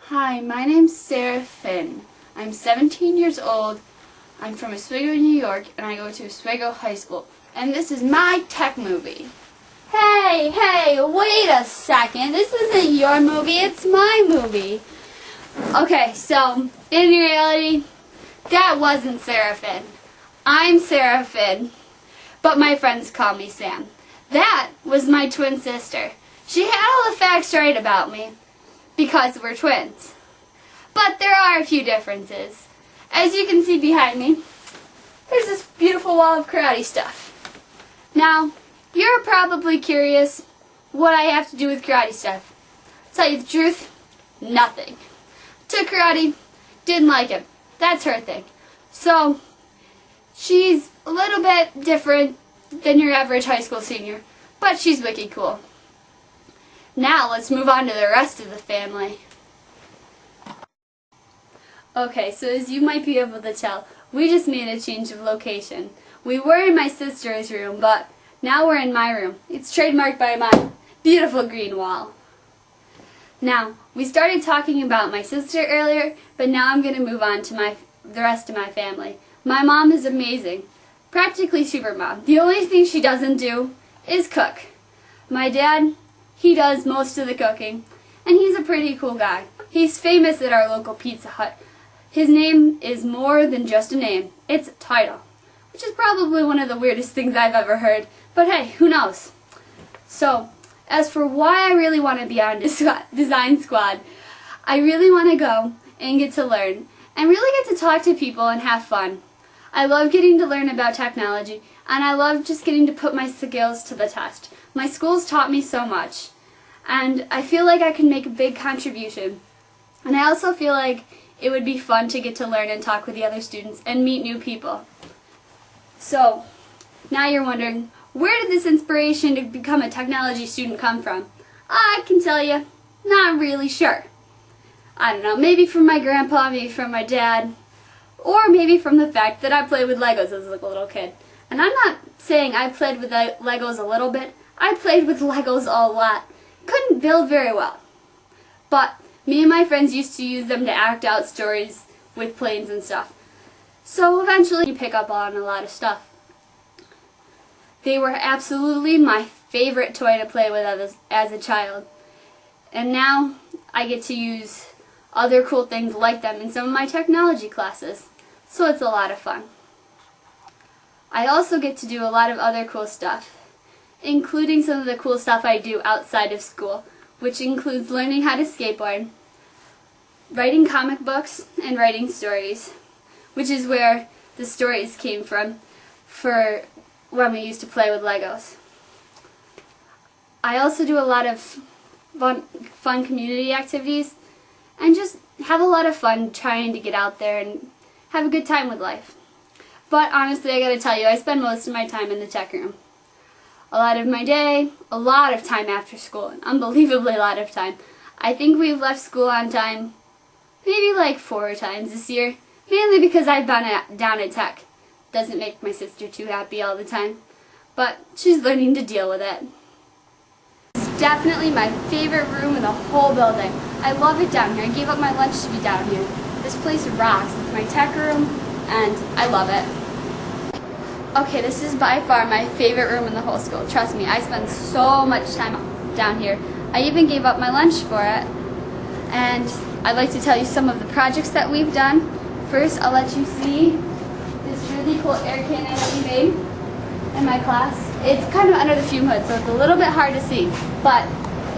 Hi, my name's Sara. I'm 17 years old. I'm from Oswego, New York, and I go to Oswego High School. And this is my tech movie. Hey, wait a second. This isn't your movie, it's my movie. Okay, so, in reality, that wasn't Sara. I'm Sara, but my friends call me Sam. That was my twin sister. She had all the facts right about me, because we're twins. But there are a few differences. As you can see behind me, there's this beautiful wall of karate stuff. Now, you're probably curious what I have to do with karate stuff. To tell you the truth, nothing. Took karate, didn't like it. That's her thing. So, she's a little bit different than your average high school senior, but she's wicked cool. Now, let's move on to the rest of the family. Okay, so as you might be able to tell, we just made a change of location. We were in my sister's room, but now we're in my room. It's trademarked by my beautiful green wall. Now, we started talking about my sister earlier, but now I'm going to move on to the rest of my family. My mom is amazing. Practically super mom. The only thing she doesn't do is cook. My dad, he does most of the cooking, and he's a pretty cool guy. He's famous at our local Pizza Hut. His name is more than just a name. It's a title, which is probably one of the weirdest things I've ever heard. But hey, who knows? So, as for why I really want to be on Design Squad, I really want to go and get to learn and really get to talk to people and have fun. I love getting to learn about technology, and I love just getting to put my skills to the test. My school's taught me so much, and I feel like I can make a big contribution. And I also feel like it would be fun to get to learn and talk with the other students and meet new people. So, now you're wondering, where did this inspiration to become a technology student come from? I can tell you, not really sure. I don't know, maybe from my grandpa, maybe from my dad, or maybe from the fact that I played with Legos as a little kid. And I'm not saying I played with Legos a little bit, I played with Legos a lot. Couldn't build very well. But me and my friends used to use them to act out stories with planes and stuff. So eventually you pick up on a lot of stuff. They were absolutely my favorite toy to play with as a child. And now I get to use other cool things like them in some of my technology classes. So it's a lot of fun. I also get to do a lot of other cool stuff, including some of the cool stuff I do outside of school, which includes learning how to skateboard, writing comic books, and writing stories, which is where the stories came from for when we used to play with Legos. I also do a lot of fun community activities and just have a lot of fun trying to get out there and have a good time with life. But honestly, I gotta tell you, I spend most of my time in the tech room. A lot of my day, a lot of time after school, an unbelievably lot of time. I think we've left school on time maybe like 4 times this year, mainly because I've been down at tech. Doesn't make my sister too happy all the time, but she's learning to deal with it. It's definitely my favorite room in the whole building. I love it down here. I gave up my lunch to be down here. This place rocks. It's my tech room, and I love it. Okay, this is by far my favorite room in the whole school. Trust me, I spend so much time down here. I even gave up my lunch for it. And I'd like to tell you some of the projects that we've done. First, I'll let you see this really cool air cannon that we made in my class. It's kind of under the fume hood, so it's a little bit hard to see, but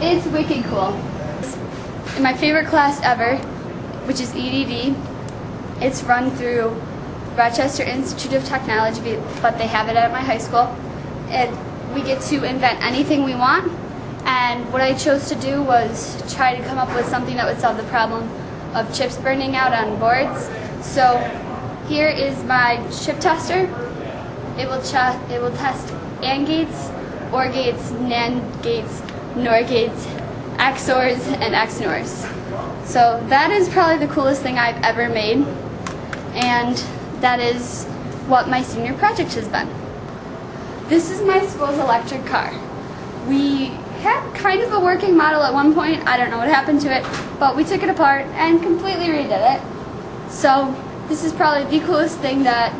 it's wicked cool. In my favorite class ever, which is EDD, it's run through Rochester Institute of Technology, but they have it at my high school. And we get to invent anything we want. And what I chose to do was try to come up with something that would solve the problem of chips burning out on boards. So here is my chip tester. It will test AND gates, OR gates, NAND gates, NOR gates, XORs, and XNORs. So that is probably the coolest thing I've ever made. And that is what my senior project has been. This is my school's electric car. We had kind of a working model at one point. I don't know what happened to it, but we took it apart and completely redid it. So this is probably the coolest thing that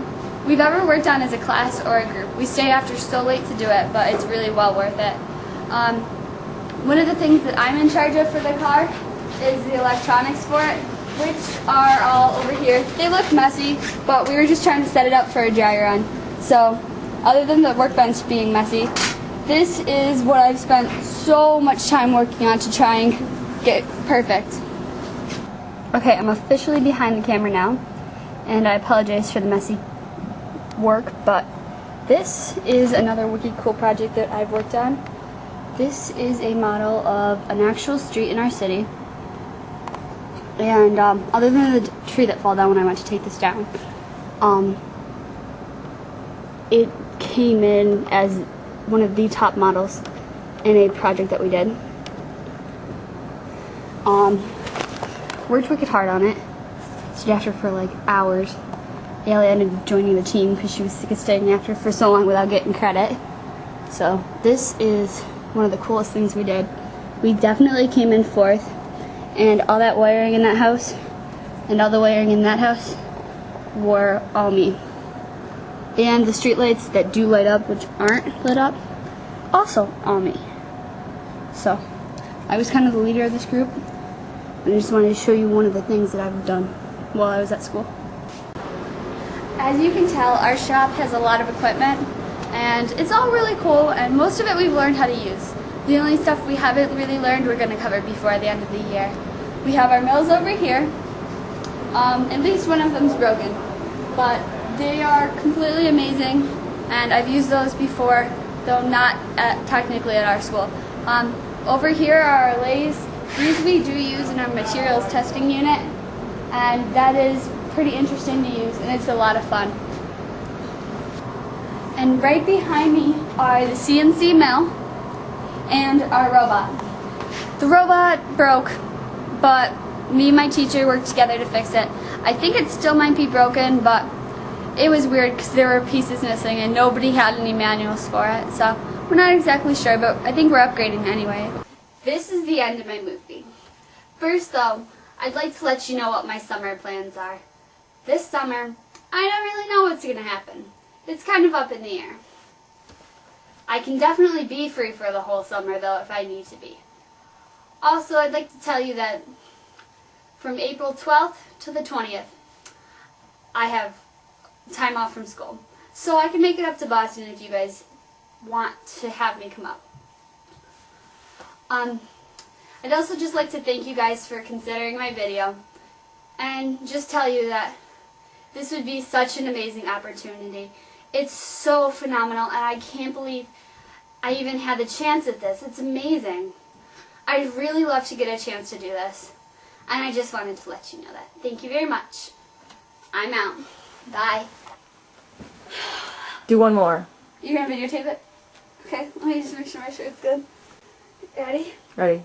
we've ever worked on as a class or a group. We stay after so late to do it, but it's really well worth it. One of the things that I'm in charge of for the car is the electronics for it, which are all over here. They look messy, but we were just trying to set it up for a dry run. So, other than the workbench being messy, this is what I've spent so much time working on to try and get perfect. Okay, I'm officially behind the camera now, and I apologize for the messy work, but this is another wicked cool project that I've worked on. This is a model of an actual street in our city. And other than the tree that fell down when I went to take this down, it came in as one of the top models in a project that we did. Worked wicked hard on it. Stayed after for like hours. Ailey ended up joining the team because she was sick of staying after for so long without getting credit. So this is one of the coolest things we did. We definitely came in fourth. And all that wiring in that house, and all the wiring in that house, were all me. And the street lights that do light up, which aren't lit up, also all me. So, I was kind of the leader of this group, and I just wanted to show you one of the things that I've done while I was at school. As you can tell, our shop has a lot of equipment, and it's all really cool, and most of it we've learned how to use. The only stuff we haven't really learned we're going to cover before the end of the year. We have our mills over here. At least one of them's broken, but they are completely amazing, and I've used those before, though not technically at our school. Over here are our lathes. These we do use in our materials testing unit, and that is pretty interesting to use, and it's a lot of fun. And right behind me are the CNC mill and our robot. The robot broke, but me and my teacher worked together to fix it. I think it still might be broken, but it was weird because there were pieces missing and nobody had any manuals for it, so we're not exactly sure, but I think we're upgrading anyway. This is the end of my movie. First though, I'd like to let you know what my summer plans are. This summer, I don't really know what's going to happen. It's kind of up in the air. I can definitely be free for the whole summer, though, if I need to be. Also, I'd like to tell you that from April 12th to the 20th, I have time off from school. So I can make it up to Boston if you guys want to have me come up. I'd also just like to thank you guys for considering my video, and just tell you that this would be such an amazing opportunity. It's so phenomenal, and I can't believe I even had the chance at this. It's amazing. I'd really love to get a chance to do this, and I just wanted to let you know that. Thank you very much. I'm out. Bye. Do one more. You're going to videotape it? Okay, let me just make sure my shirt's good. Ready? Ready.